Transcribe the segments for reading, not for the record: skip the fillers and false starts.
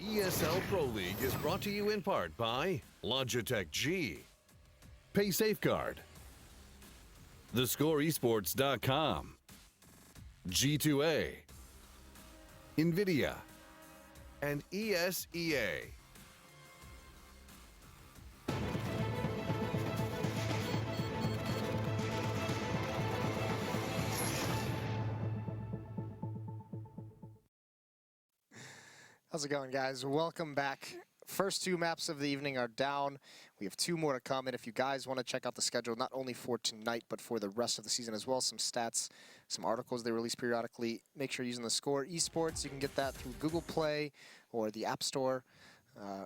ESL Pro League is brought to you in part by Logitech G, Pay Safeguard, TheScoreEsports.com, G2A, NVIDIA, and ESEA. How's it going, guys? Welcome back. First two maps of the evening are down. We have two more to come, and if you guys want to check out the schedule, not only for tonight, but for the rest of the season as well, some stats, some articles they release periodically, make sure you're using the Score Esports. You can get that through Google Play or the App Store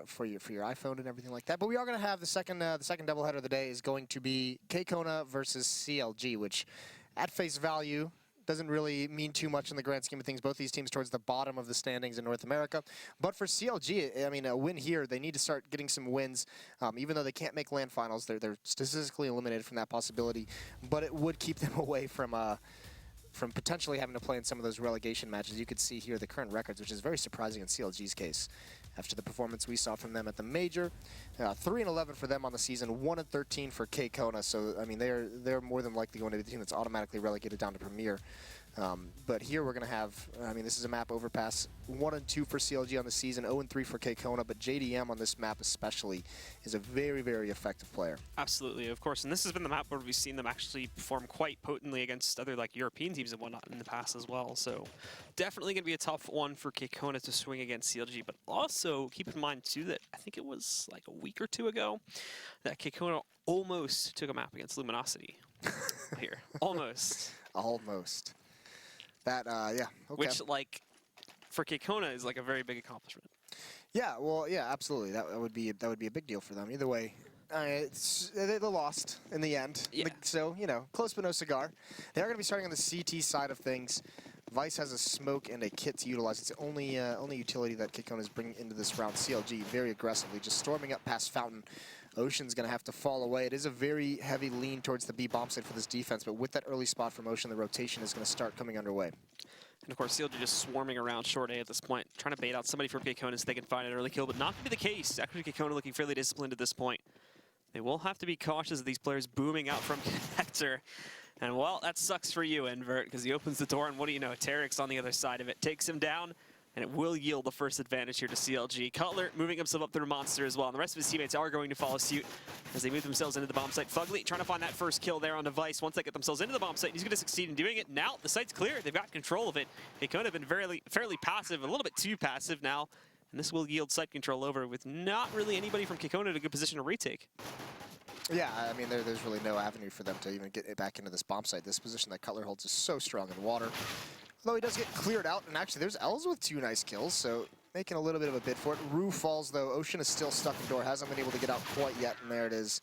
for your iPhone and everything like that. But we are going to have the second doubleheader of the day is going to be KKona versus CLG, which at face value doesn't really mean too much in the grand scheme of things. Both these teams towards the bottom of the standings in North America. But for CLG, I mean, a win here, they need to start getting some wins. Even though they can't make land finals, they're statistically eliminated from that possibility. But it would keep them away from potentially having to play in some of those relegation matches. You could see here the current records, which is very surprising in CLG's case. After the performance we saw from them at the major, 3-11 for them on the season, 1-13 for KKona. So I mean, they're more than likely going to be the team that's automatically relegated down to Premier. But here we're going to have, I mean, this is a map Overpass, 1-2 for CLG on the season, 0-3 for KKona. But JDM on this map especially is a very, very effective player. Absolutely, of course. And this has been the map where we've seen them actually perform quite potently against other like European teams and whatnot in the past as well. So definitely going to be a tough one for KKona to swing against CLG. But also keep in mind too that I think it was like a week or two ago that KKona almost took a map against Luminosity here. Almost. Almost. That, yeah, okay. Which, like, for KKona is like a very big accomplishment. Yeah, well, yeah, absolutely. That would be a big deal for them. Either way, they lost in the end. Yeah. So, you know, close but no cigar. They are going to be starting on the CT side of things. Vice has a smoke and a kit to utilize. It's the only utility that KKona is bringing into this round. CLG very aggressively, just storming up past Fountain. Ocean's going to have to fall away. It is a very heavy lean towards the B bomb site for this defense, but with that early spot from Ocean, the rotation is going to start coming underway. And of course, CLG just swarming around short A at this point, trying to bait out somebody from KKona so they can find an early kill, but not to be the case. Actually, KKona looking fairly disciplined at this point. They will have to be cautious of these players booming out from connector. And well, that sucks for you, Invert, because he opens the door, and what do you know? Tarek's on the other side of it, takes him down, and it will yield the first advantage here to CLG. Cutler moving himself up through Monster as well, and the rest of his teammates are going to follow suit as they move themselves into the bomb site. Fugly trying to find that first kill there on Device. Once they get themselves into the bomb site, he's going to succeed in doing it. Now the site's clear. They've got control of it. They could have been fairly passive, a little bit too passive now, and this will yield site control over with not really anybody from KKona in a good position to retake. Yeah, I mean, there's really no avenue for them to even get it back into this bomb site. This position that Cutler holds is so strong in water. Though he does get cleared out, and actually there's Els with 2 nice kills, so making a little bit of a bid for it. Rue falls, though. Ocean is still stuck in door, hasn't been able to get out quite yet, and there it is.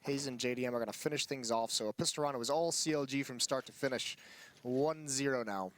Hayes and JDM are going to finish things off, so Pistorano was all CLG from start to finish. 1-0 now.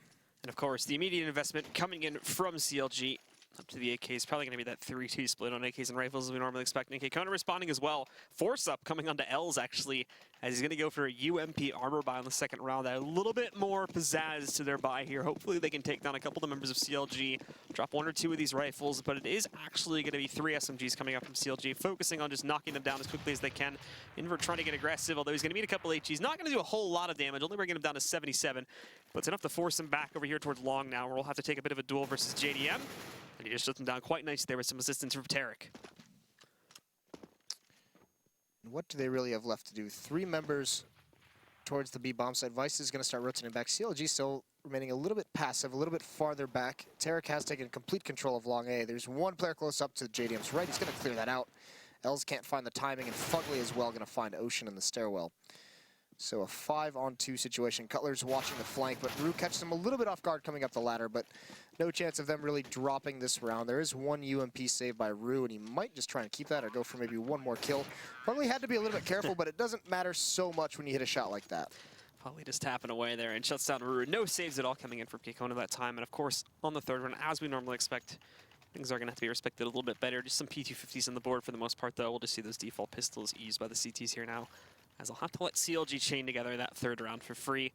And of course, the immediate investment coming in from CLG up to the AK is probably going to be that 3-2 split on AKs and rifles as we normally expect. And KKona responding as well. Force up coming onto Els actually, as he's going to go for a UMP armor buy in the second round. That a little bit more pizzazz to their buy here. Hopefully they can take down a couple of the members of CLG, drop 1 or 2 of these rifles, but it is actually going to be 3 SMGs coming up from CLG, focusing on just knocking them down as quickly as they can. Invert trying to get aggressive, although he's going to meet a couple HGs. Not going to do a whole lot of damage, only bringing him down to 77, but it's enough to force him back over here towards long now, where we'll have to take a bit of a duel versus JDM. And he just shuts him down quite nice there with some assistance from Tarek. What do they really have left to do? 3 members towards the B bomb site. Vice is going to start rotating back. CLG still remaining a little bit passive, a little bit farther back. Tarek has taken complete control of long A. There's 1 player close up to JDM's right. He's going to clear that out. Els can't find the timing, and Fugly as well going to find Ocean in the stairwell. So a 5-on-2 situation. Cutler's watching the flank, but Rue catches him a little bit off guard coming up the ladder, but no chance of them really dropping this round. There is 1 UMP saved by Rue, and he might just try and keep that or go for maybe 1 more kill. Probably had to be a little bit careful, but it doesn't matter so much when you hit a shot like that. Probably just tapping away there and shuts down Rue. No saves at all coming in from KKona that time, and of course, on the third one, as we normally expect, things are going to have to be respected a little bit better. Just some P250s on the board for the most part, though. We'll just see those default pistols eased by the CTs here now, as I'll have to let CLG chain together that third round for free.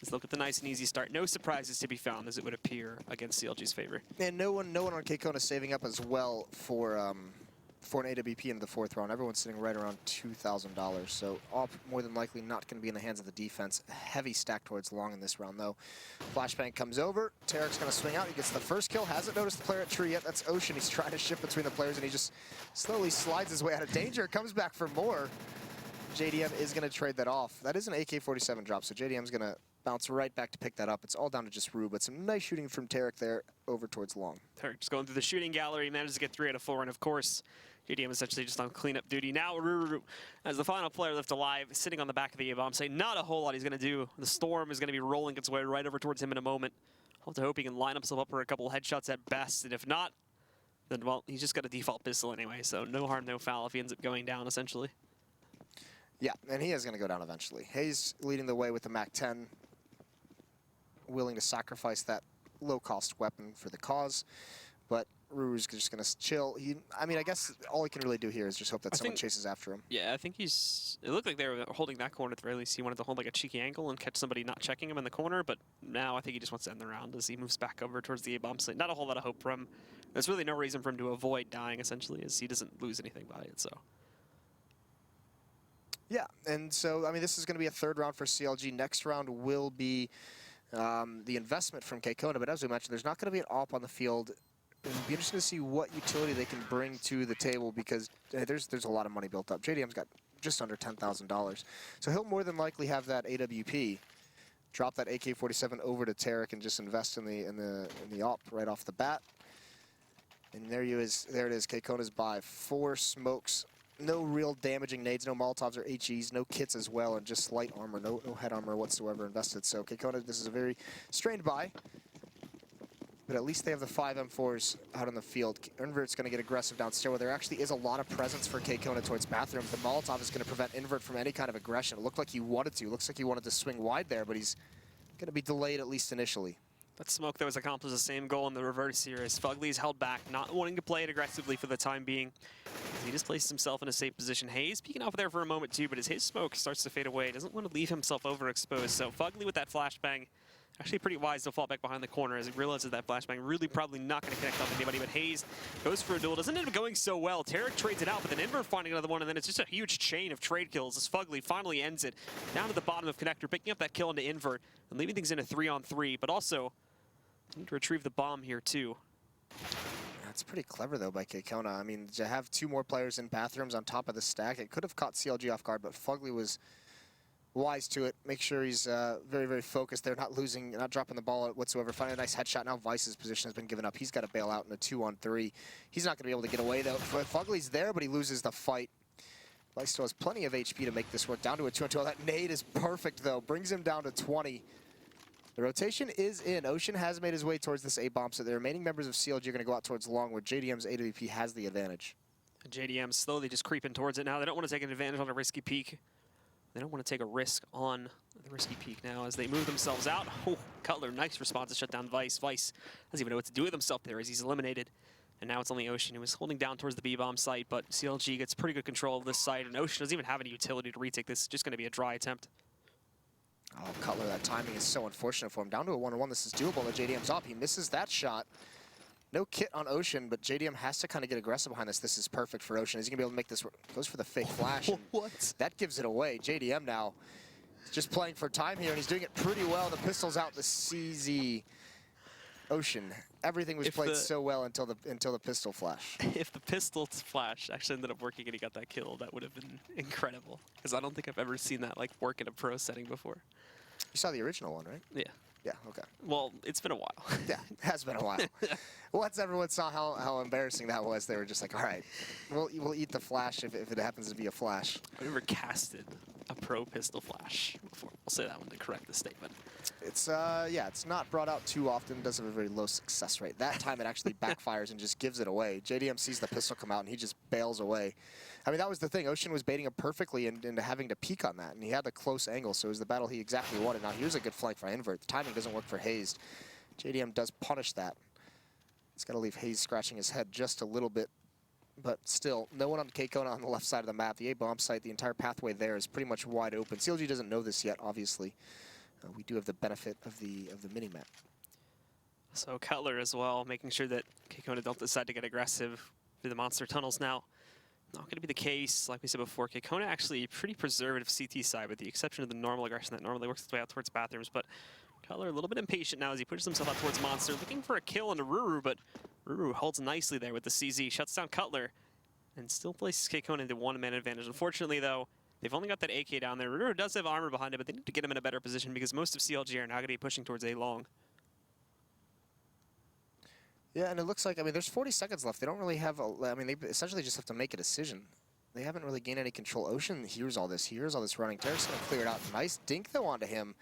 Let's look at the nice and easy start. No surprises to be found, as it would appear, against CLG's favor. And no one on KKona saving up as well for an AWP into the 4th round. Everyone's sitting right around $2,000. So AWP more than likely not going to be in the hands of the defense. Heavy stack towards long in this round, though. Flashbang comes over. Tarek's going to swing out. He gets the first kill. Hasn't noticed the player at tree yet. That's Ocean. He's trying to shift between the players, and he just slowly slides his way out of danger. Comes back for more. JDM is going to trade that off. That is an AK-47 drop, so JDM's going to bounce right back to pick that up. It's all down to just Rue, but some nice shooting from Tarek there over towards long. Tarek just going through the shooting gallery, manages to get 3 out of 4, and of course, JDM essentially just on cleanup duty. Now Rue, as the final player left alive, sitting on the back of the A-bomb, saying not a whole lot he's going to do. The storm is going to be rolling its way right over towards him in a moment. I'll have to hope he can line himself up for a couple of headshots at best, and if not, then, well, he's just got a default pistol anyway, so no harm, no foul if he ends up going down, essentially. Yeah, and he is going to go down eventually. Hayes leading the way with the MAC-10, willing to sacrifice that low-cost weapon for the cause, but Rue's just going to chill. I mean, I guess all he can really do here is just hope that someone chases after him. Yeah, I think he's... It looked like they were holding that corner at the very least. He wanted to hold like a cheeky angle and catch somebody not checking him in the corner, but now I think he just wants to end the round as he moves back over towards the A-bomb site. Not a whole lot of hope for him. There's really no reason for him to avoid dying, essentially, as he doesn't lose anything by it, so... Yeah, and so, I mean, this is going to be a 3rd round for CLG. Next round will be the investment from KKona, but as we mentioned, there's not going to be an AWP on the field. It'll be interesting to see what utility they can bring to the table because there's a lot of money built up. JDM's got just under $10,000. So he'll more than likely have that AWP, drop that AK-47 over to Tarek and just invest in the AWP right off the bat. And there it is, KKona's buy. 4 smokes. No real damaging nades, no Molotovs or HEs, no kits as well, and just light armor, no head armor whatsoever invested. So KKona, this is a very strained buy, but at least they have the 5 M4s out on the field. Invert's going to get aggressive down stairwell. There actually is a lot of presence for KKona towards bathrooms. The Molotov is going to prevent Invert from any kind of aggression. It looked like he wanted to. Looks like he wanted to swing wide there, but he's going to be delayed at least initially. That smoke that was accomplished the same goal in the reverse here as Fugly's held back, not wanting to play it aggressively for the time being. He just places himself in a safe position. Hayes peeking off there for a moment too, but as his smoke starts to fade away, doesn't want to leave himself overexposed. So Fugly with that flashbang, actually pretty wise to fall back behind the corner as he realizes that flashbang really probably not going to connect on anybody, but Hayes goes for a duel. Doesn't end up going so well. Tarek trades it out, but then Invert finding another one, and then it's just a huge chain of trade kills as Fugly finally ends it. Down to the bottom of Connector, picking up that kill into Invert and leaving things in a 3-on-3, but also need to retrieve the bomb here too. That's pretty clever though by KKona. I mean, to have 2 more players in bathrooms on top of the stack, it could have caught CLG off guard, but Fugly was wise to it. Make sure he's very, very focused there, not dropping the ball whatsoever. Finding a nice headshot. Now Vice's position has been given up. He's got to bail out in a 2-on-3. He's not going to be able to get away though. Fugly's there, but he loses the fight. Vice still has plenty of HP to make this work. Down to a 2-on-2. That nade is perfect though. Brings him down to 20. The rotation is in. Ocean has made his way towards this A-bomb, so the remaining members of CLG are going to go out towards long, where JDM's AWP has the advantage. JDM slowly just creeping towards it now. They don't want to take an advantage on a risky peek. They don't want to take a risk on the risky peek now as they move themselves out. Oh, Cutler, nice response to shut down Vice. Vice doesn't even know what to do with himself there as he's eliminated. And now it's only Ocean who is holding down towards the B-bomb site, but CLG gets pretty good control of this site, and Ocean doesn't even have any utility to retake this. It's just going to be a dry attempt. Oh, Cutler, that timing is so unfortunate for him. Down to a 1-on-1, this is doable. The JDM's up. He misses that shot. No kit on Ocean, but JDM has to kind of get aggressive behind this. This is perfect for Ocean. Is he going to be able to make this work? Goes for the fake flash. What? That gives it away. JDM now just playing for time here, and he's doing it pretty well. The pistol's out, the CZ. Ocean. Everything was played so well until the pistol flash. If the pistol flash actually ended up working and he got that kill, that would have been incredible. Because I don't think I've ever seen that like work in a pro setting before. You saw the original one, right? Yeah. Yeah, okay. Well, it's been a while. Yeah, it has been a while. Once everyone saw how embarrassing that was, they were just like, all right, we'll eat the flash if it happens to be a flash. I've never casted a pro pistol flash before. I'll say that one to correct the statement. It's, yeah, it's not brought out too often. It does have a very low success rate. That time it actually backfires and just gives it away. JDM sees the pistol come out and he just bails away. I mean, that was the thing. Ocean was baiting him perfectly into having to peek on that, and he had the close angle, so it was the battle he exactly wanted. Now, here's a good flank for Invert. The timing doesn't work for Hayes. JDM does punish that. It's got to leave Hayes scratching his head just a little bit, but still, no one on KKona on the left side of the map. The A-bomb site, the entire pathway there is pretty much wide open. CLG doesn't know this yet, obviously. we do have the benefit of the mini-map. So Cutler as well, making sure that KKona don't decide to get aggressive through the monster tunnels now. Not going to be the case, like we said before. KKona actually pretty preservative CT side, with the exception of the normal aggression that normally works its way out towards bathrooms. But Cutler a little bit impatient now as he pushes himself out towards monster, looking for a kill into Ruru, but Ruru holds nicely there with the CZ, shuts down Cutler, and still places KKona into one-man advantage. Unfortunately, though, they've only got that AK down there. Ruru does have armor behind it, but they need to get him in a better position because most of CLG are now going to be pushing towards A long. Yeah, and it looks like, I mean, there's 40 seconds left. They don't really have, I mean, they essentially just have to make a decision. They haven't really gained any control. Ocean hears all this running. Tarek's going to clear it out. Nice dink, though, onto him.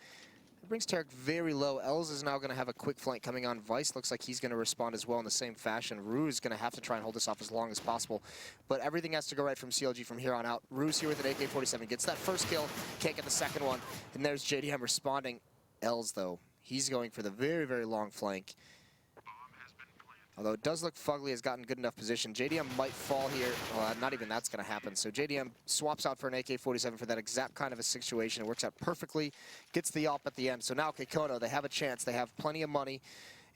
It brings Tarek very low. Els is now going to have a quick flank coming on. Vice looks like he's going to respond as well in the same fashion. Rue is going to have to try and hold this off as long as possible. But everything has to go right from CLG from here on out. Rue's here with an AK-47. Gets that first kill. Can't get the second one. And there's JDM responding. Els, though, he's going for the very, very long flank. Although it does look Fugly has gotten good enough position. JDM might fall here. Well, not even that's going to happen. So JDM swaps out for an AK-47 for that exact kind of a situation. It works out perfectly. Gets the op at the end. So now KKona, they have a chance. They have plenty of money.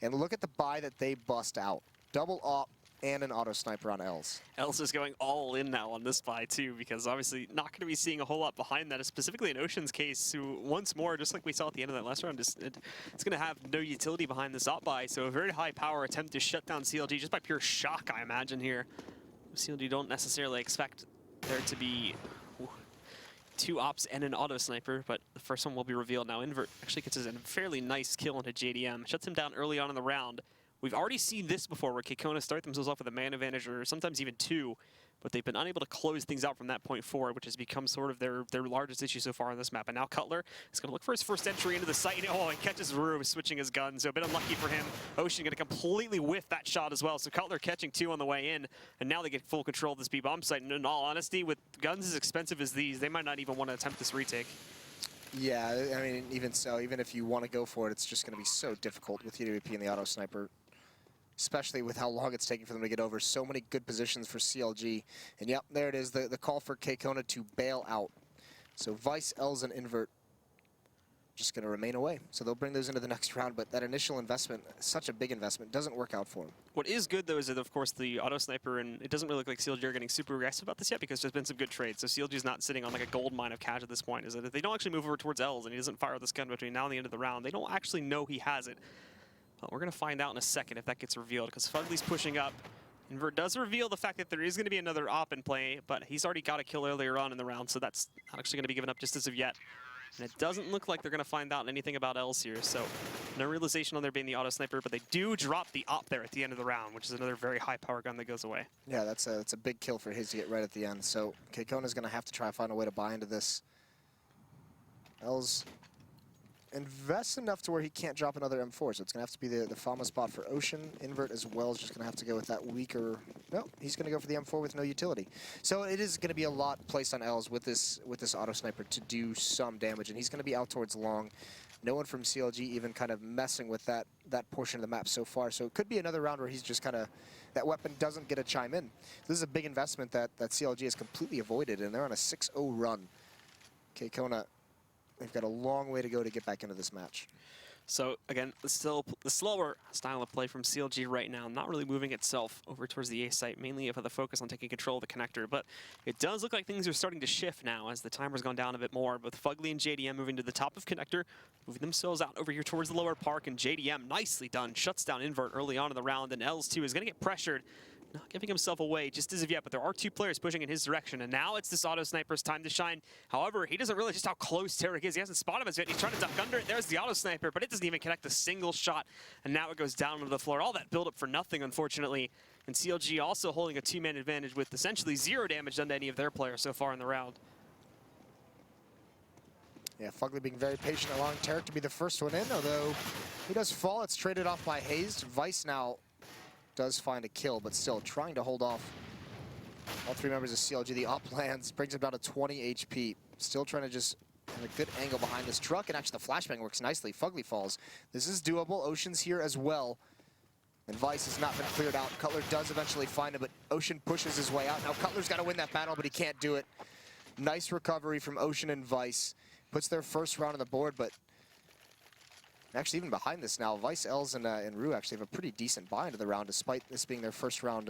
And look at the buy that they bust out. Double op and an auto sniper on Els. Els is going all in now on this buy too, because obviously not going to be seeing a whole lot behind that, specifically in Ocean's case, who once more, just like we saw at the end of that last round, it's going to have no utility behind this op buy. So a very high power attempt to shut down CLG just by pure shock, I imagine here. CLG don't necessarily expect there to be two ops and an auto sniper, but the first one will be revealed now. Invert actually gets a fairly nice kill into JDM, shuts him down early on in the round. We've already seen this before, where KKona start themselves off with a man advantage, or sometimes even two, but they've been unable to close things out from that point forward, which has become sort of their largest issue so far on this map. And now Cutler is going to look for his first entry into the site. Oh, and catches Rue switching his gun, so a bit unlucky for him. Ocean going to completely whiff that shot as well, so Cutler catching two on the way in, and now they get full control of this B-bomb site. And in all honesty, with guns as expensive as these, they might not even want to attempt this retake. Yeah, I mean, even so, even if you want to go for it, it's just going to be so difficult with UWP and the auto sniper. Especially with how long it's taking for them to get over. So many good positions for CLG. And yep, there it is, the call for KKona to bail out. So Vice, Els, and Invert just going to remain away. So they'll bring those into the next round, but that initial investment, such a big investment, doesn't work out for them. What is good, though, is that, of course, the auto sniper, and it doesn't really look like CLG are getting super aggressive about this yet because there's been some good trades. So CLG is not sitting on like a gold mine of cash at this point. Is that if they don't actually move over towards Els and he doesn't fire this gun between now and the end of the round, they don't actually know he has it. Well, we're going to find out in a second if that gets revealed, because Fugly's pushing up. Invert does reveal the fact that there is going to be another op in play, but he's already got a kill earlier on in the round, so that's not actually going to be given up just as of yet. And it doesn't look like they're going to find out anything about Els here, so no realization on there being the auto sniper, but they do drop the op there at the end of the round, which is another very high power gun that goes away. Yeah, that's a big kill for his to get right at the end. So KKona's going to have to try to find a way to buy into this. Els invests enough to where he can't drop another M4, so it's going to have to be the Fama spot for Ocean. Invert as well is just going to have to go with that weaker... No, he's going to go for the M4 with no utility. So it is going to be a lot placed on Els with this auto sniper to do some damage, and he's going to be out towards long. No one from CLG even kind of messing with that portion of the map so far, so it could be another round where he's just kind of... That weapon doesn't get a chime in. This is a big investment that CLG has completely avoided, and they're on a 6-0 run. KKona... They've got a long way to go to get back into this match. So again, still the slower style of play from CLG right now, not really moving itself over towards the A site, mainly for the focus on taking control of the connector. But it does look like things are starting to shift now as the timer's gone down a bit more, with Fugly and JDM moving to the top of connector, moving themselves out over here towards the lower park, and JDM, nicely done, shuts down Invert early on in the round, and Els too is going to get pressured. Not giving himself away just as of yet, but there are two players pushing in his direction, and now it's this auto sniper's time to shine. However, he doesn't realize just how close Tarek is. He hasn't spotted him as yet. He's trying to duck under it. There's the auto sniper, but it doesn't even connect a single shot, and now it goes down onto the floor. All that build-up for nothing, unfortunately, and CLG also holding a two-man advantage with essentially 0 damage done to any of their players so far in the round. Yeah, Fugly being very patient, allowing Tarek to be the first one in, although he does fall. It's traded off by Hazed. Vice now does find a kill, but still trying to hold off all three members of CLG. The op lands, brings him down to 20 HP. Still trying to just have a good angle behind this truck, and actually the flashbang works nicely. Fugly falls. This is doable. Ocean's here as well. And Vice has not been cleared out. Cutler does eventually find him, but Ocean pushes his way out. Now Cutler's got to win that battle, but he can't do it. Nice recovery from Ocean and Vice. Puts their first round on the board, but Actually, even behind this now, Vice, Els, and Rue actually have a pretty decent buy into the round, despite this being their first round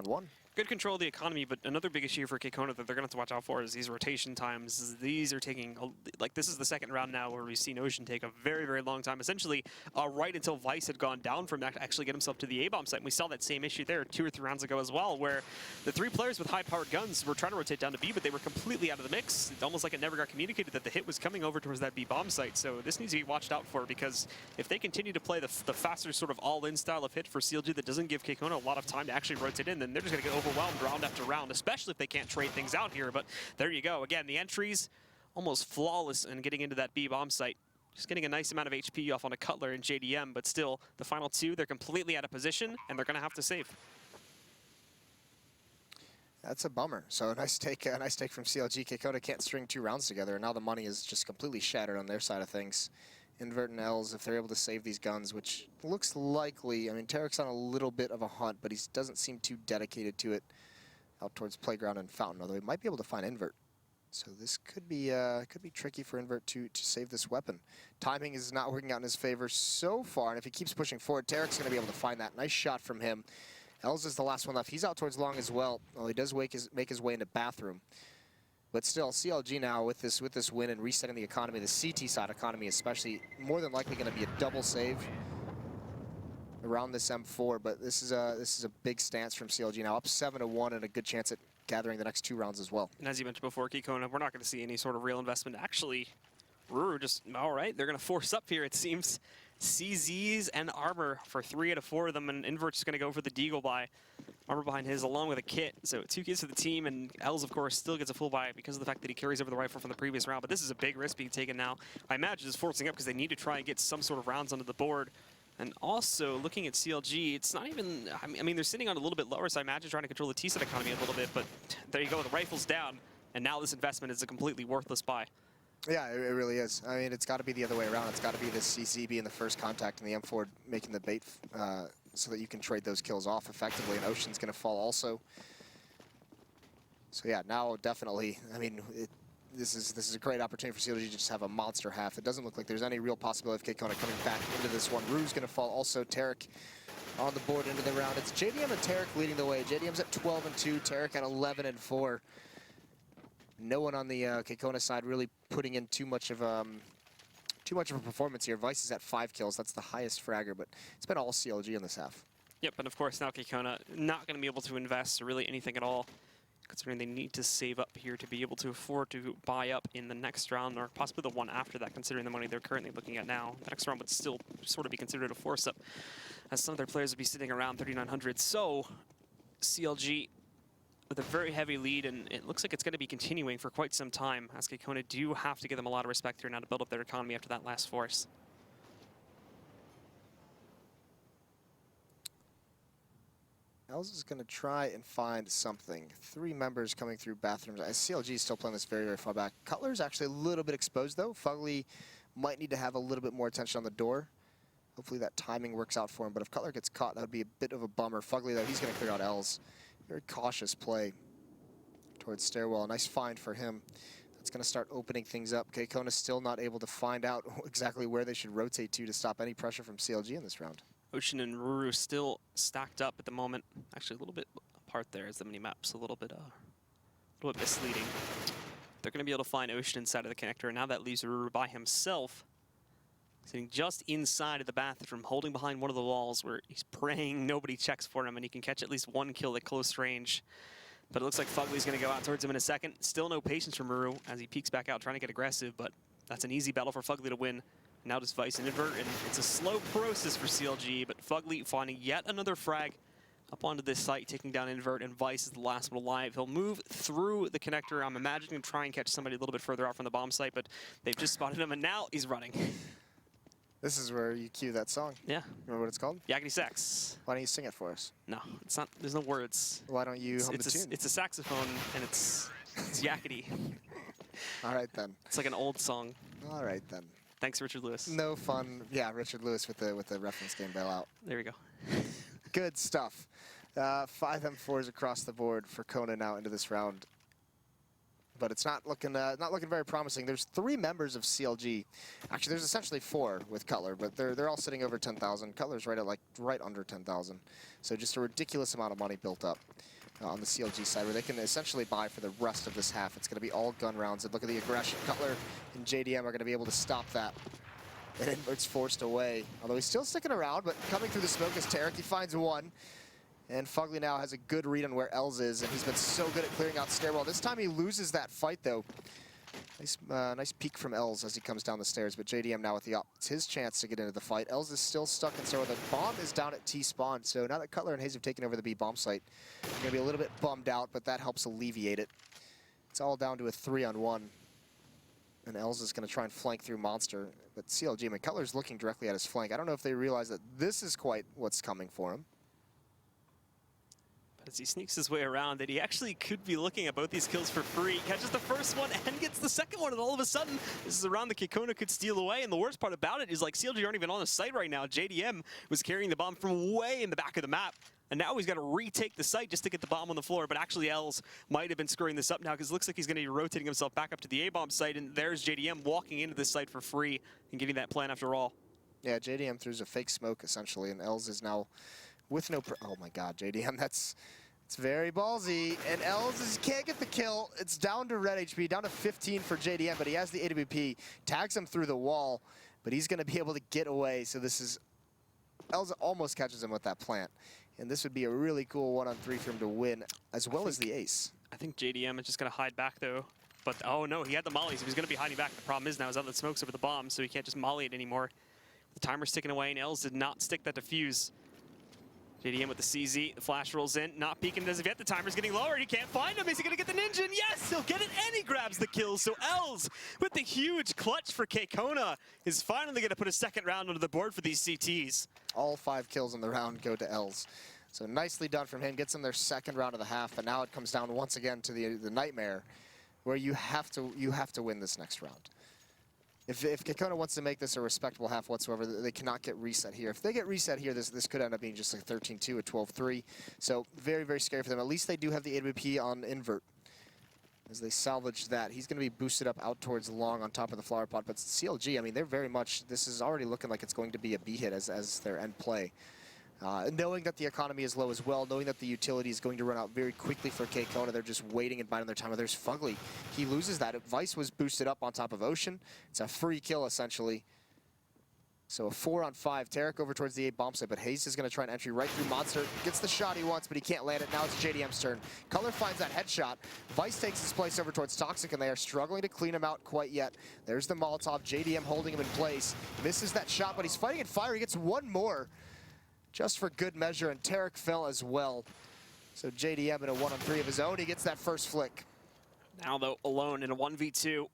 one. Good control of the economy, but another big issue for KKona that they're going to have to watch out for is these rotation times. These are taking, like, this is the second round now where we've seen Ocean take a very, very long time, essentially right until Vice had gone down from that, actually get himself to the A-bomb site. And we saw that same issue there 2 or 3 rounds ago as well, where the 3 players with high-powered guns were trying to rotate down to B, but they were completely out of the mix. It's almost like it never got communicated that the hit was coming over towards that B-bomb site. So this needs to be watched out for, because if they continue to play the faster sort of all-in style of hit for CLG that doesn't give KKona a lot of time to actually rotate in, then they're just going to get overwhelmed round after round, especially if they can't trade things out here. But there you go. Again, the entries almost flawless in getting into that B bomb site. Just getting a nice amount of HP off on a Cutler and JDM, but still, the final 2, they're completely out of position, and they're going to have to save. That's a bummer. So a nice take from CLG. KKona can't string 2 rounds together, and now the money is just completely shattered on their side of things. Invert and Els, if they're able to save these guns, which looks likely. I mean, Tarek's on a little bit of a hunt, but he doesn't seem too dedicated to it out towards Playground and Fountain, although he might be able to find Invert. So this could be tricky for Invert to save this weapon. Timing is not working out in his favor so far, and if he keeps pushing forward, Tarek's going to be able to find that. Nice shot from him. Els is the last one left. He's out towards long as well. Well, he does make his way into bathroom. But still, CLG now with this win and resetting the economy, the CT side economy especially, more than likely going to be a double save around this M4. But this is a big stance from CLG now, up 7-1 and a good chance at gathering the next 2 rounds as well. And as you mentioned before, KKona, we're not going to see any sort of real investment. Actually, Ruru just, all right, they're going to force up here, it seems. CZs and Armor for 3 out of 4 of them, and Invert's going to go for the Deagle buy. Armor behind his along with a kit, so 2 kits for the team, and Els, of course, still gets a full buy because of the fact that he carries over the rifle from the previous round. But this is a big risk being taken now. I imagine it's forcing up because they need to try and get some sort of rounds onto the board. And also, looking at CLG, it's not even, I mean, they're sitting on a little bit lower, so I imagine trying to control the T-set economy a little bit, but there you go, the rifle's down, and now this investment is a completely worthless buy. Yeah, it really is. I mean, it's got to be the other way around. It's got to be the CZ being the first contact and the M4 making the bait so that you can trade those kills off effectively, and Ocean's going to fall also. So yeah, now definitely, I mean, this is a great opportunity for CLG to just have a monster half. It doesn't look like there's any real possibility of KKona coming back into this one. Rue's going to fall also. Tarek on the board into the round. It's JDM and Tarek leading the way. JDM's at 12-2, Tarek at 11-4. No one on the KKona side really putting in too much of a performance here. Vice is at 5 kills. That's the highest fragger, but it's been all CLG in this half. Yep, and of course now KKona not going to be able to invest really anything at all, considering they need to save up here to be able to afford to buy up in the next round, or possibly the one after that, considering the money they're currently looking at now. The next round would still sort of be considered a force-up, as some of their players would be sitting around 3,900. So CLG with a very heavy lead, and it looks like it's going to be continuing for quite some time, as KKona do have to give them a lot of respect here now to build up their economy after that last force. Els is going to try and find something. 3 members coming through bathrooms. CLG is still playing this very, very far back. Cutler's actually a little bit exposed, though. Fugly might need to have a little bit more attention on the door. Hopefully that timing works out for him, but if Cutler gets caught, that would be a bit of a bummer. Fugly, though, he's going to clear out Els. Very cautious play towards Stairwell. A nice find for him. That's going to start opening things up. KKona still not able to find out exactly where they should rotate to stop any pressure from CLG in this round. Ocean and Ruru still stacked up at the moment. Actually, a little bit apart there as the mini-map's a little bit misleading. They're going to be able to find Ocean inside of the connector, and now that leaves Ruru by himself, sitting just inside of the bathroom, holding behind one of the walls where he's praying nobody checks for him and he can catch at least 1 kill at close range. But it looks like Fugly's going to go out towards him in a second. Still no patience from Ruru as he peeks back out trying to get aggressive, but that's an easy battle for Fugly to win. Now just Vice and Invert, and it's a slow process for CLG, but Fugly finding yet another frag up onto this site, taking down Invert, and Vice is the last one alive. He'll move through the connector. I'm imagining him try and catch somebody a little bit further out from the bomb site, but they've just spotted him, and now he's running. This is where you cue that song. Yeah. Remember what it's called? Yakety Sax. Why don't you sing it for us? No, it's not. There's no words. Why don't you hum the tune? It's a saxophone, and it's yakety. All right, then. It's like an old song. All right, then. Thanks, Richard Lewis. No fun. Yeah, Richard Lewis with the reference game bailout. There we go. Good stuff. 5 M4s across the board for Kona now into this round. but it's not looking very promising. There's 3 members of CLG. Actually, there's essentially 4 with Cutler, but they're all sitting over 10,000. Cutler's right at right under 10,000. So just a ridiculous amount of money built up on the CLG side, where they can essentially buy for the rest of this half. It's going to be all gun rounds, and look at the aggression. Cutler and JDM are going to be able to stop that. And Invert's forced away, although he's still sticking around, but coming through the smoke is Tarek. He finds one. And Fugly now has a good read on where Els is, and he's been so good at clearing out stairwell. This time he loses that fight, though. Nice peek from Els as he comes down the stairs, but JDM now with the up. It's his chance to get into the fight. Els is still stuck in stairwell. The bomb is down at T-spawn, so now that Cutler and Hayes have taken over the B bomb site, they're going to be a little bit bummed out, but that helps alleviate it. It's all down to a 3-on-1. And Els is going to try and flank through Monster, but CLG, I mean, Cutler's looking directly at his flank. I don't know if they realize that this is quite what's coming for him. As he sneaks his way around, that he actually could be looking at both these kills for free. Catches the first one and gets the second one, and all of a sudden, this is a round that KKona could steal away. And the worst part about it is, like, CLG aren't even on the site right now. JDM was carrying the bomb from way in the back of the map, and now he's got to retake the site just to get the bomb on the floor. But actually, Els might have been screwing this up now, because it looks like he's going to be rotating himself back up to the A-bomb site, and there's JDM walking into this site for free and getting that plan after all. Yeah, JDM throws a fake smoke, essentially, and Els is now with no... oh, my God, JDM, it's very ballsy, and Els can't get the kill. It's down to red HP, down to 15 for JDM, but he has the AWP, tags him through the wall, but he's going to be able to get away. So this is... Els almost catches him with that plant, and this would be a really cool 1-on-3 for him to win, as well as the ace. I think JDM is just going to hide back, though. But, oh, no, he had the molly, so he's going to be hiding back. The problem is now is that smoke's over the bomb, so he can't just molly it anymore. The timer's ticking away, and Els did not stick that defuse. JDM with the CZ, the flash rolls in, not peeking as of yet. The timer's getting lower, he can't find him. Is he gonna get the ninja? And yes, he'll get it, and he grabs the kill. So Els, with the huge clutch for KKona, is finally gonna put a second round onto the board for these CTs. All 5 kills in the round go to Els. So nicely done from him, gets them their second round of the half, but now it comes down once again to the nightmare, where you have to win this next round. If KKona wants to make this a respectable half whatsoever, they cannot get reset here. If they get reset here, this could end up being just like 13-2, a 12-3. So very, very scary for them. At least they do have the AWP on Invert. As they salvage that, he's going to be boosted up out towards long on top of the flower pot. But CLG, I mean, they're very much, this is already looking like it's going to be a B hit as their end play. Knowing that the economy is low as well, knowing that the utility is going to run out very quickly for KKona, they're just waiting and biding their time. There's Fugly. He loses that. Vice was boosted up on top of Ocean. It's a free kill, essentially. So a 4-on-5. Tarek over towards the 8 bomb site, but Hayes is going to try an entry right through Monster. Gets the shot he wants, but he can't land it. Now it's JDM's turn. Color finds that headshot. Vice takes his place over towards Toxic, and they are struggling to clean him out quite yet. There's the Molotov. JDM holding him in place. Misses that shot, but he's fighting in fire. He gets one more, just for good measure, and Tarek fell as well. So JDM in a 1-on-3 of his own, he gets that first flick. Now, though, alone in a 1v2.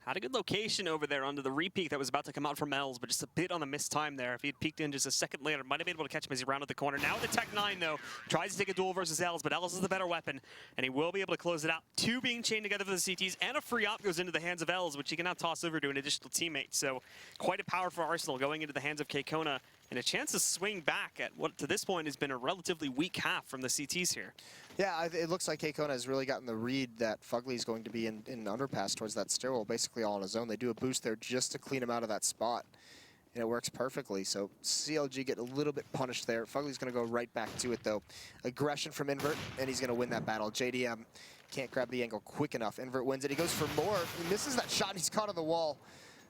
Had a good location over there under the re-peek that was about to come out from Els, but just a bit on the missed time there. If he had peeked in just a second later, might have been able to catch him as he rounded the corner. Now the Tech 9, though, tries to take a duel versus Els, but Els is the better weapon, and he will be able to close it out. 2 being chained together for the CTs, and a free op goes into the hands of Els, which he can now toss over to an additional teammate. So quite a powerful arsenal going into the hands of KKona, and a chance to swing back at what to this point has been a relatively weak half from the CTs here. Yeah, it looks like KKona has really gotten the read that Fugly is going to be in Underpass towards that stairwell, basically all on his own. They do a boost there just to clean him out of that spot, and it works perfectly. So CLG get a little bit punished there. Fugly's going to go right back to it, though. Aggression from Invert, and he's going to win that battle. JDM can't grab the angle quick enough. Invert wins it. He goes for more. He misses that shot, and he's caught on the wall.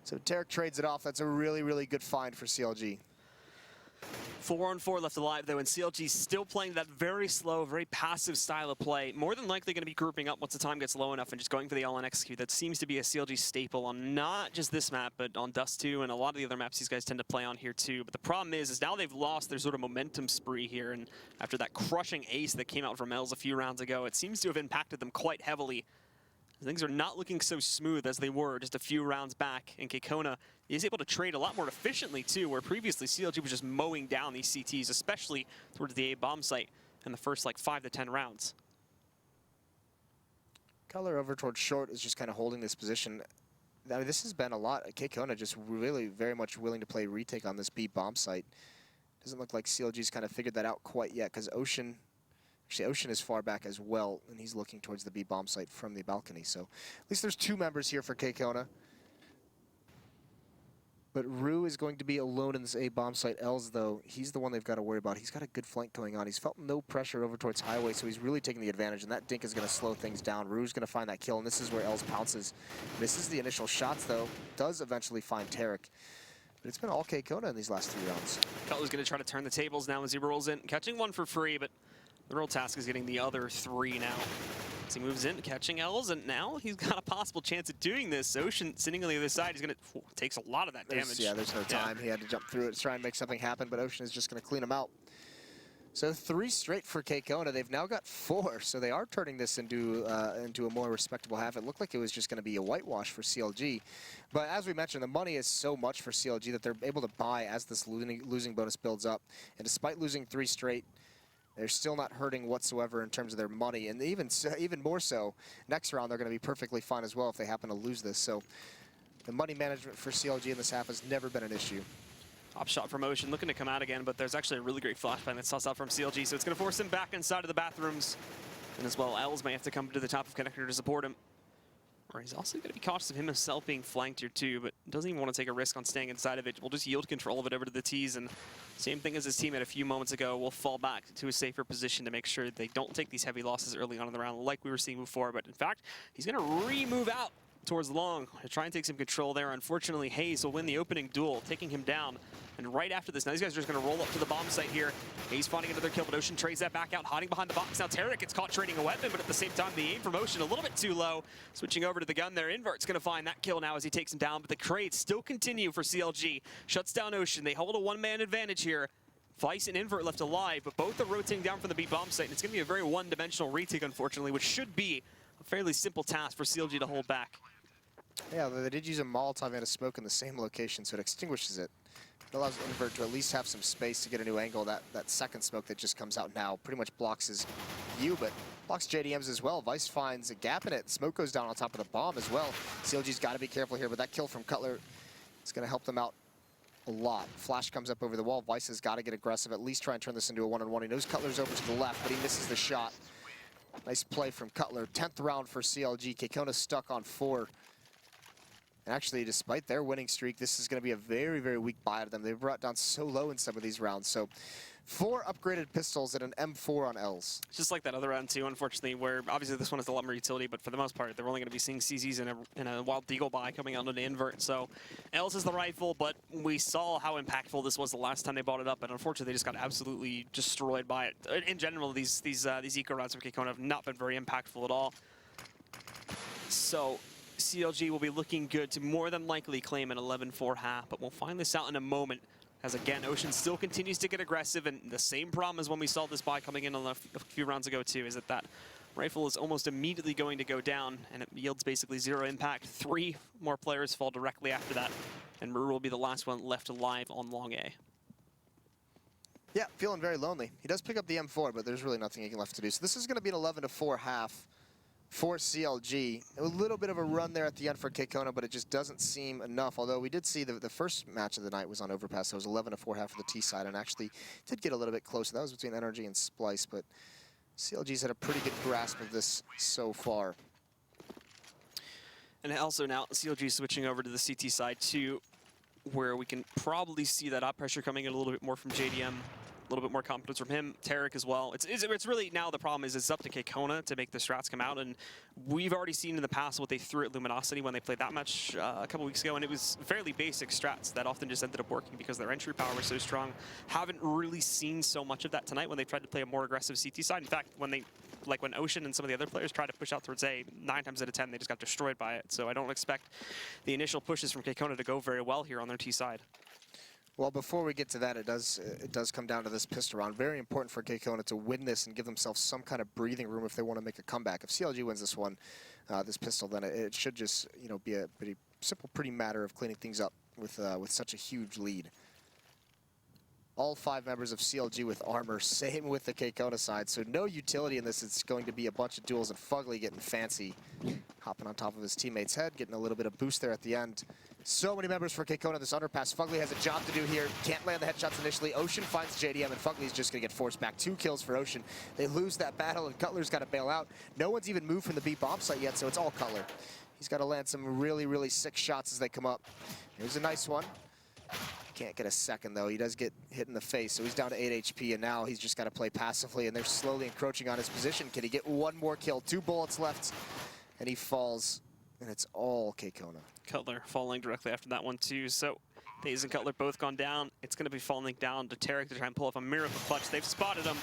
So Tarek trades it off. That's a really, really good find for CLG. 4-on-4 left alive, though, and CLG still playing that very slow, very passive style of play. More than likely going to be grouping up once the time gets low enough and just going for the all-in execute. That seems to be a CLG staple on not just this map, but on Dust 2 and a lot of the other maps these guys tend to play on here, too. But the problem is now they've lost their sort of momentum spree here, and after that crushing ace that came out from Els a few rounds ago, it seems to have impacted them quite heavily. Things are not looking so smooth as they were just a few rounds back, and KKona is able to trade a lot more efficiently too, where previously CLG was just mowing down these CTs, especially towards the A bomb site in the first like 5 to 10 rounds. Color over towards short is just kind of holding this position. I mean, this has been a lot. KKona just really very much willing to play retake on this B bomb site. Doesn't look like CLG's kind of figured that out quite yet, because Ocean Actually, Ocean is far back as well, and he's looking towards the B bomb site from the balcony. So at least there's 2 members here for KKona. But Rue is going to be alone in this A bomb site. Els, though, he's the one they've got to worry about. He's got a good flank going on. He's felt no pressure over towards Highway, so he's really taking the advantage, and that dink is going to slow things down. Rue's going to find that kill, and this is where Els pounces. Misses the initial shots, though. Does eventually find Tarek. But it's been all KKona in these last 3 rounds. Cutler's going to try to turn the tables now as he rolls in, catching 1 for free, but the real task is getting the other 3 now. As he moves in, catching Els, and now he's got a possible chance of doing this. Ocean sitting on the other side, he's going to takes a lot of that damage. There's no time. He had to jump through it to try and make something happen, but Ocean is just going to clean him out. So 3 straight for KKona. They've now got 4, so they are turning this into a more respectable half. It looked like it was just going to be a whitewash for CLG. But as we mentioned, the money is so much for CLG that they're able to buy as this losing bonus builds up. And despite losing 3 straight, they're still not hurting whatsoever in terms of their money. And even more so, next round they're going to be perfectly fine as well if they happen to lose this. So the money management for CLG in this half has never been an issue. Top shot from Ocean, looking to come out again, but there's actually a really great flashbang that's tossed out from CLG, so it's going to force him back inside of the bathrooms. And as well, Els may have to come to the top of connector to support him. Or he's also going to be cautious of himself being flanked here too, but doesn't even want to take a risk on staying inside of it. We'll just yield control of it over to the T's, and same thing as his teammate a few moments ago, will fall back to a safer position to make sure they don't take these heavy losses early on in the round like we were seeing before. But in fact, he's going to re-move out towards long to try and take some control there. Unfortunately, Hayes will win the opening duel, taking him down. And right after this, now these guys are just going to roll up to the bomb site here. Hayes finding another kill, but Ocean trades that back out, hiding behind the box. Now Tarek gets caught trading a weapon, but at the same time, the aim from Ocean a little bit too low. Switching over to the gun there, Invert's going to find that kill now as he takes him down, but the crates still continue for CLG. Shuts down Ocean. They hold a 1-man advantage here. Vice and Invert left alive, but both are rotating down from the B bomb site, and it's going to be a very one-dimensional retake, unfortunately, which should be a fairly simple task for CLG to hold back. Yeah, they did use a Molotov and a smoke in the same location, so it extinguishes it. It allows Invert to at least have some space to get a new angle. That second smoke that just comes out now pretty much blocks his view, but blocks JDM's as well. Vice finds a gap in it. Smoke goes down on top of the bomb as well. CLG's got to be careful here, but that kill from Cutler is going to help them out a lot. Flash comes up over the wall. Vice has got to get aggressive, at least try and turn this into a 1-on-1. He knows Cutler's over to the left, but he misses the shot. Nice play from Cutler. 10th round for CLG. KKona stuck on 4. And actually, despite their winning streak, this is going to be a very, very weak buy out of them. They've brought down so low in some of these rounds. So 4 upgraded pistols and an M4 on Els. Just like that other round too, unfortunately, where obviously this one has a lot more utility, but for the most part, they're only going to be seeing CZs in a Wild Deagle buy coming out on an Invert. So Els is the rifle, but we saw how impactful this was the last time they bought it up, and unfortunately, they just got absolutely destroyed by it. In general, these eco rounds from KKona have not been very impactful at all. So CLG will be looking good to more than likely claim an 11-4 half, but we'll find this out in a moment. As again, Ocean still continues to get aggressive, and the same problem as when we saw this buy coming in a few rounds ago too, is that rifle is almost immediately going to go down, and it yields basically 0 impact. 3 more players fall directly after that, and Rue will be the last one left alive on long A. Yeah, feeling very lonely. He does pick up the M4, but there's really nothing left to do. So this is going to be an 11-4 half for CLG. A little bit of a run there at the end for KKona, but it just doesn't seem enough. Although we did see the first match of the night was on Overpass. So it was 11-4 half for the T side, and actually did get a little bit closer. That was between Energy and Splice, but CLG's had a pretty good grasp of this so far. And also now CLG switching over to the CT side too, where we can probably see that up pressure coming in a little bit more from JDM. A little bit more confidence from him, Tarek as well. It's really now the problem is it's up to KKona to make the strats come out, and we've already seen in the past what they threw at Luminosity when they played that match a couple weeks ago, and it was fairly basic strats that often just ended up working because their entry power was so strong. Haven't really seen so much of that tonight when they tried to play a more aggressive CT side. In fact, when Ocean and some of the other players tried to push out towards A, 9 times out of 10 they just got destroyed by it. So I don't expect the initial pushes from KKona to go very well here on their T side. Well, before we get to that, it does come down to this pistol round. Very important for KKona to win this and give themselves some kind of breathing room if they want to make a comeback. If CLG wins this one, this pistol, then it should just be a pretty simple, matter of cleaning things up with such a huge lead. All 5 members of CLG with armor, same with the KKona side, so no utility in this. It's going to be a bunch of duels and Fugly getting fancy, hopping on top of his teammate's head, getting a little bit of boost there at the end. So many members for KKona this underpass. Fugly has a job to do here, can't land the headshots initially. Ocean finds JDM and Fugly's just gonna get forced back. 2 kills for Ocean. They lose that battle and Cutler's gotta bail out. No one's even moved from the B bomb site yet, so it's all Cutler. He's gotta land some really, really sick shots as they come up. Here's a nice one. Can't get a second though. He does get hit in the face, so he's down to 8 HP, and now he's just got to play passively, and they're slowly encroaching on his position. Can he get one more kill? 2 bullets left, and he falls, and it's all KKona. Cutler falling directly after that one too. So FaZe and Cutler both gone down. It's going to be falling down to Tarek to try and pull off a miracle clutch. They've spotted him.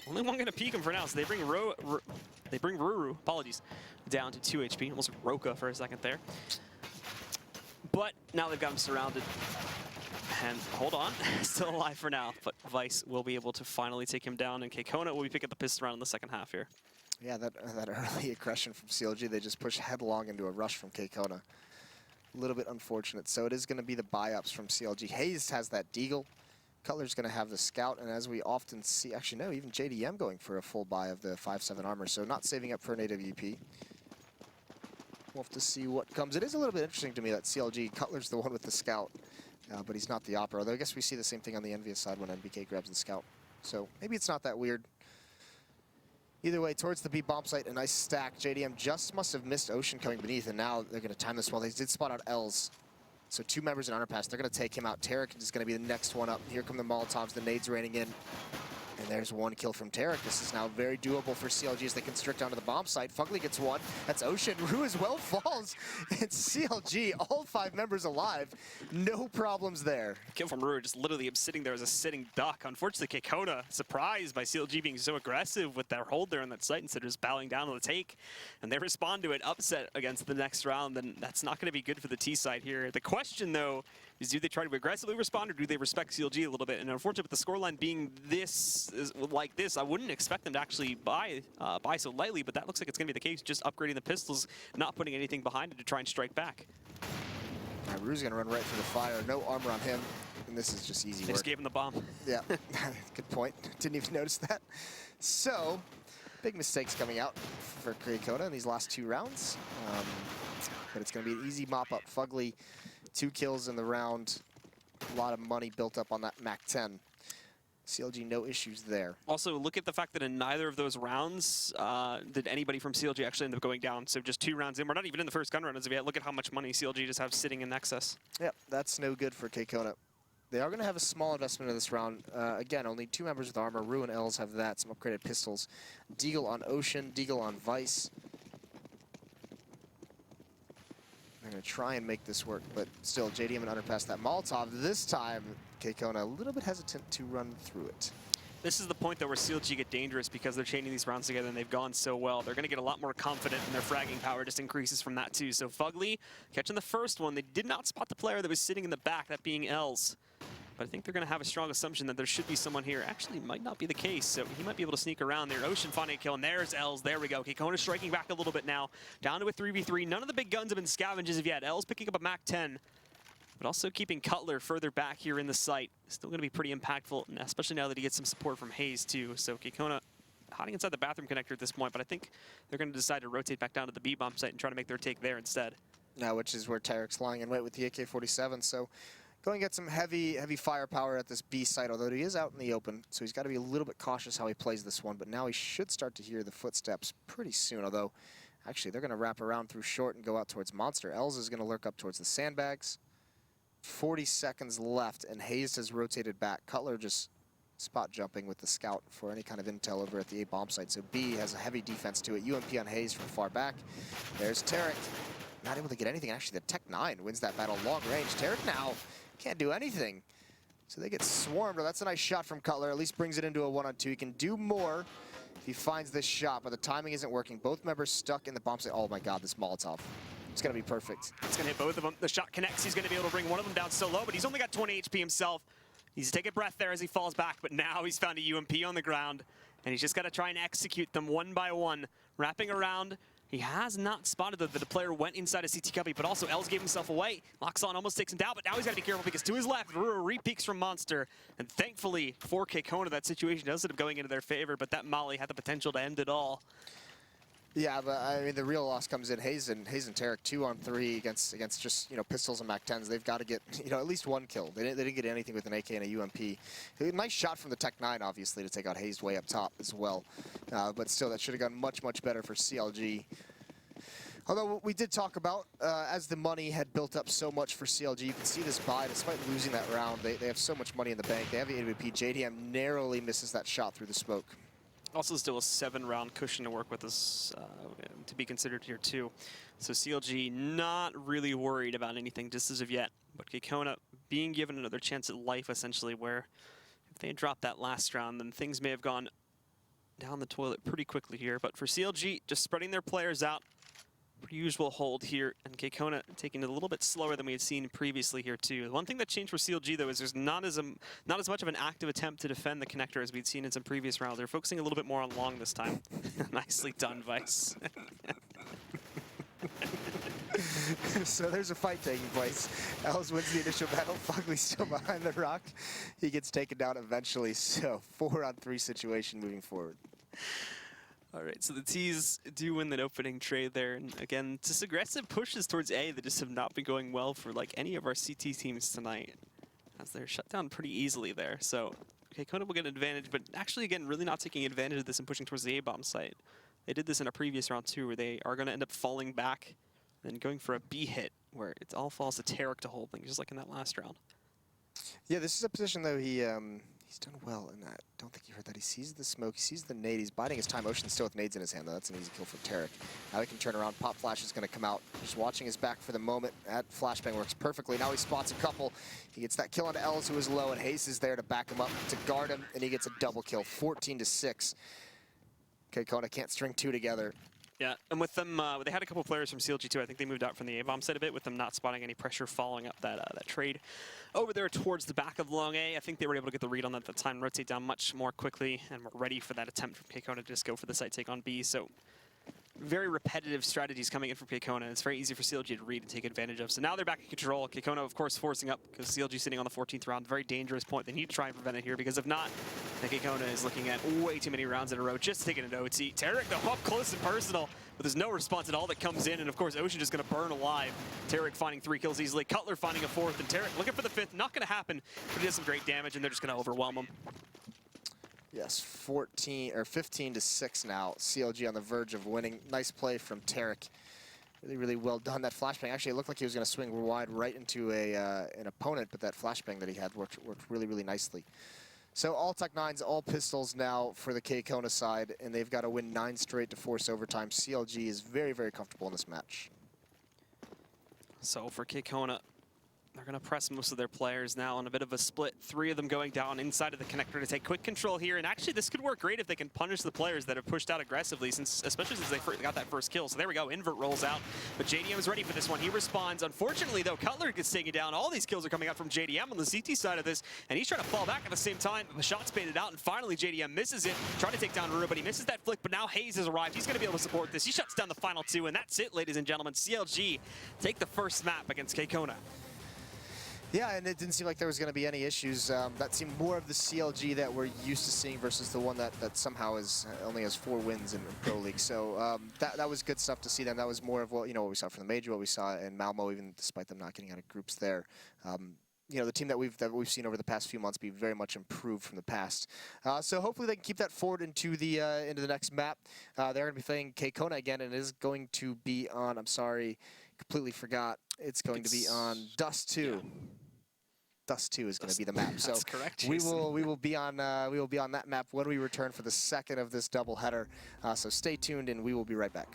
Only one going to peek him for now, so they bring Ruru, apologies, down to 2 HP. Almost Roka for a second there. But now they've got him surrounded. And hold on, still alive for now, but Vice will be able to finally take him down, and KKona will be picking up the pistol round in the second half here. Yeah, that early aggression from CLG, they just push headlong into a rush from KKona. A little bit unfortunate, so it is going to be the buy-ups from CLG. Hayes has that Deagle. Cutler's going to have the Scout, and as we often see, actually no, even JDM going for a full buy of the 5/7 armor, so not saving up for an AWP. We'll have to see what comes. It is a little bit interesting to me that CLG, Cutler's the one with the Scout. But he's not the Opera, although I guess we see the same thing on the Envious side when NBK grabs the Scout. So maybe it's not that weird. Either way, towards the B bomb site, a nice stack. JDM just must have missed Ocean coming beneath, and now they're going to time this well. They did spot out Els. So 2 members in underpass. They're going to take him out. Tarek is going to be the next one up. Here come the Molotovs, the nades raining in. And there's 1 kill from Tarek. This is now very doable for CLG as they constrict onto the bomb site. Fugly gets 1. That's Ocean. Rue as well falls. It's CLG, all 5 members alive. No problems there. Kill from Rue, just literally sitting there as a sitting duck. Unfortunately, KKona, surprised by CLG being so aggressive with their hold there on that site instead of just bowing down on the take. And they respond to it, upset against the next round. Then that's not going to be good for the T side here. The question, though, is do they try to aggressively respond, or do they respect CLG a little bit? And unfortunately, with the scoreline being like this, I wouldn't expect them to actually buy so lightly, but that looks like it's going to be the case, just upgrading the pistols, not putting anything behind it to try and strike back. Rue's going to run right through the fire. No armor on him, and this is just easy work. They just gave him the bomb. Yeah, good point. Didn't even notice that. So, big mistakes coming out for KKona in these last 2 rounds. But it's going to be an easy mop-up. Fugly, 2 kills in the round. A lot of money built up on that MAC-10. CLG, no issues there. Also, look at the fact that in neither of those rounds did anybody from CLG actually end up going down. So just 2 rounds in. We're not even in the first gun run as of yet. Look at how much money CLG just have sitting in excess. Yep, that's no good for KKona. They are going to have a small investment in this round. Again, only 2 members with armor. Rue and Els have that. Some upgraded pistols. Deagle on Ocean. Deagle on Vice. They're going to try and make this work, but still, JDM and underpass that Molotov. This time, KKona a little bit hesitant to run through it. This is the point, though, where CLG get dangerous because they're chaining these rounds together and they've gone so well. They're going to get a lot more confident, and their fragging power just increases from that, too. So Fugly catching the first one. They did not spot the player that was sitting in the back, that being Els. But I think they're going to have a strong assumption that there should be someone here. Actually, might not be the case, so he might be able to sneak around there. Ocean finding a kill, and there's Els. There we go. KKona striking back a little bit now. Down to a 3v3. None of the big guns have been scavenged as of yet. Els picking up a MAC-10, but also keeping Cutler further back here in the site. Still going to be pretty impactful, especially now that he gets some support from Hayes, too. So KKona hiding inside the bathroom connector at this point, but I think they're going to decide to rotate back down to the B-bomb site and try to make their take there instead. Now, which is where Tarek's lying in wait with the AK-47, so going to get some heavy firepower at this B site, although he is out in the open, so he's got to be a little bit cautious how he plays this one, but now he should start to hear the footsteps pretty soon, although actually they're going to wrap around through short and go out towards Monster. Els is going to lurk up towards the sandbags. 40 seconds left, and Hayes has rotated back. Cutler just spot jumping with the Scout for any kind of intel over at the A bomb site, so B has a heavy defense to it. UMP on Hayes from far back. There's Tarek. Not able to get anything. Actually, the Tech-9 wins that battle long range. Tarek now can't do anything. So they get swarmed. That's a nice shot from Cutler. At least brings it into a 1-on-2. He can do more if he finds this shot, but the timing isn't working. Both members stuck in the bomb site. Oh my God, this Molotov. It's going to be perfect. It's going to hit both of them. The shot connects. He's going to be able to bring one of them down so low, but he's only got 20 HP himself. He's taking a breath there as he falls back, but now he's found a UMP on the ground, and he's just got to try and execute them one by one, wrapping around. He has not spotted that the player went inside a CT cubby, but also Els gave himself away. Locks on, almost takes him down, but now he's got to be careful because to his left, Ruru re-peeks from Monster. And thankfully for KKona, that situation does end up going into their favor, but that molly had the potential to end it all. Yeah, but I mean, the real loss comes in Hayes and Tarek 2-on-3 against just, you know, pistols and MAC-10s. They've got to get, you know, at least one kill. They didn't get anything with an AK and a UMP. Nice shot from the Tech 9, obviously, to take out Hayes way up top as well. But still, that should have gone much, much better for CLG. Although we did talk about, as the money had built up so much for CLG, you can see this buy, despite losing that round, they have so much money in the bank. They have the AWP. JDM narrowly misses that shot through the smoke. Also still a 7-round cushion to work with us to be considered here too. So CLG not really worried about anything just as of yet, but KKona being given another chance at life essentially, where if they had dropped that last round, then things may have gone down the toilet pretty quickly here. But for CLG, just spreading their players out, pretty usual hold here, and KKona taking it a little bit slower than we had seen previously here too. One thing that changed for CLG though is there's not as much of an active attempt to defend the connector as we'd seen in some previous rounds. They're focusing a little bit more on long this time. Nicely done, Vice. So there's a fight taking place. Els wins the initial battle. Fugly's still behind the rock. He gets taken down eventually. So 4-on-3 situation moving forward. All right, so the T's do win that opening trade there. And again, just aggressive pushes towards A that just have not been going well for like any of our CT teams tonight, as they're shut down pretty easily there. So KKona will get an advantage, but actually, again, really not taking advantage of this and pushing towards the A-bomb site. They did this in a previous round too, where they are going to end up falling back and going for a B hit, where it all falls to Tarek to hold things, just like in that last round. Yeah, this is a position though he's done well in that. Don't think you heard that. He sees the smoke, he sees the nade, he's biding his time. Ocean's still with nades in his hand though. That's an easy kill for Tarek. Now he can turn around. Pop flash is going to come out. Just watching his back for the moment. That flashbang works perfectly. Now he spots a couple. He gets that kill onto Els, who is low, and Hayes is there to back him up, to guard him, and he gets a double kill. 14-6. KKona can't string two together. Yeah, and with them, they had a couple players from CLG too. I think they moved out from the A-bomb side a bit, with them not spotting any pressure following up that trade over there towards the back of long A. I think they were able to get the read on that at the time, rotate down much more quickly, and were ready for that attempt from KKona to just go for the site take on B. So very repetitive strategies coming in from KKona. It's very easy for CLG to read and take advantage of. So now they're back in control. KKona, of course, forcing up because CLG sitting on the 14th round. Very dangerous point. They need to try and prevent it here, because if not, then KKona is looking at way too many rounds in a row just taking an OT. Tarek, though, up close and personal, but there's no response at all that comes in. And, of course, Ocean just going to burn alive. Tarek finding 3 kills easily. Cutler finding a 4th. And Tarek looking for the 5th. Not going to happen, but he does some great damage, and they're just going to overwhelm him. Yes, 15-6 now. CLG on the verge of winning. Nice play from Tarek. Really, really well done. That flashbang, actually, it looked like he was going to swing wide right into an opponent, but that flashbang that he had worked really, really nicely. So all Tech 9s, all pistols now for the KKona side, and they've got to win 9 straight to force overtime. CLG is very, very comfortable in this match. So for KKona, they're going to press most of their players now on a bit of a split. 3 of them going down inside of the connector to take quick control here. And actually, this could work great if they can punish the players that have pushed out aggressively, especially since they got that first kill. So there we go. Invert rolls out. But JDM is ready for this one. He responds. Unfortunately, though, Cutler gets taken down. All these kills are coming out from JDM on the CT side of this. And he's trying to fall back at the same time. The shot's baited out. And finally, JDM misses it. Trying to take down Ruru, but he misses that flick. But now Hayes has arrived. He's going to be able to support this. He shuts down the final 2. And that's it, ladies and gentlemen. CLG take the first map against KKona. Yeah, and it didn't seem like there was going to be any issues. That seemed more of the CLG that we're used to seeing versus the one that somehow only has 4 wins in Pro League. So that was good stuff to see them. That was more of what what we saw from the major, what we saw in Malmo, even despite them not getting out of groups there. The team that we've seen over the past few months be very much improved from the past. So hopefully they can keep that forward into the next map. They're going to be playing KKona again, and it is going to be on. I'm sorry, completely forgot. It's going to be on Dust 2. Yeah. Dust 2 is going to be the map. So that's correct, we will be on that map when we return for the second of this doubleheader. So stay tuned, and we will be right back.